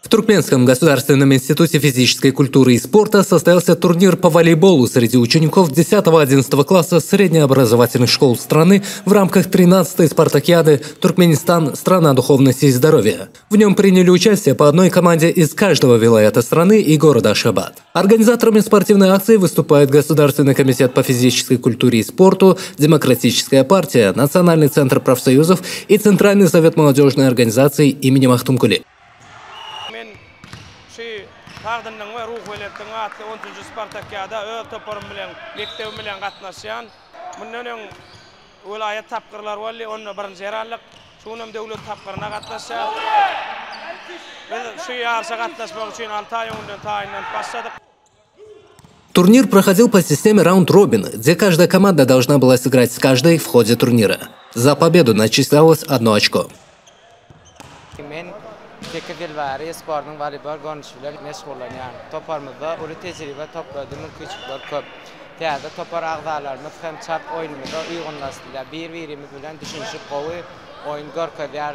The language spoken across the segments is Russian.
В Туркменском государственном институте физической культуры и спорта состоялся турнир по волейболу среди учеников 10-11 класса среднеобразовательных школ страны в рамках 13-й спартакиады «Туркменистан. Страна духовности и здоровья». В нем приняли участие по одной команде из каждого вилайата страны и города Ашхабад. Организаторами спортивной акции выступают Государственный комитет по физической культуре и спорту, Демократическая партия, Национальный центр профсоюзов и Центральный совет молодежной организации имени Махтумкули. Tağdından ve ruh velettin atlı 10. Spartakiyada öl toparım bilen, mektebi bilen gatnaşyan. Bundan öň vilayet tapkırlar bolly, onu birinji ýerlik, şunam döwlet tapkyrına gatnaşýar. Biz şu ýarşa gatnaşmak üçin 6 ay öňden taýinlenip başladyk. Турнир проходил по системе раунд-робин, где каждая команда должна была сыграть с каждой в ходе турнира. За победу начислялось 1 очко. Tekirdelbäri sportyň voleybol görnüşi bilen meşgullanýan. Toparmyzda uly tejribe topladymy küçükler köp. Täze topar agzalarymyz hem çap oýnymyza uýgunlaşdyrýar. Bir-birimiz bilen düşünişip gowy oýun görkezýär.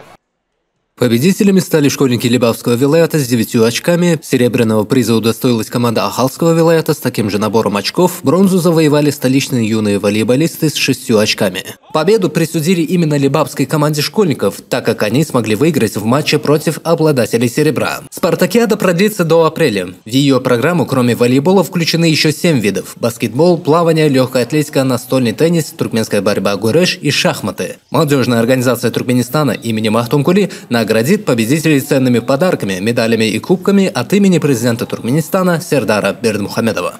Победителями стали школьники Либавского вилаята с 9 очками, серебряного приза удостоилась команда Ахалского вилаята с таким же набором очков, бронзу завоевали столичные юные волейболисты с 6 очками. Победу присудили именно либавской команде школьников, так как они смогли выиграть в матче против обладателей серебра. Спартакиада продлится до апреля. В ее программу, кроме волейбола, включены еще 7 видов – баскетбол, плавание, легкая атлетика, настольный теннис, туркменская борьба гурэш и шахматы. Молодежная организация Туркменистана имени Махтумкули наградит победителей ценными подарками, медалями и кубками от имени президента Туркменистана Сердара Бердмухамедова.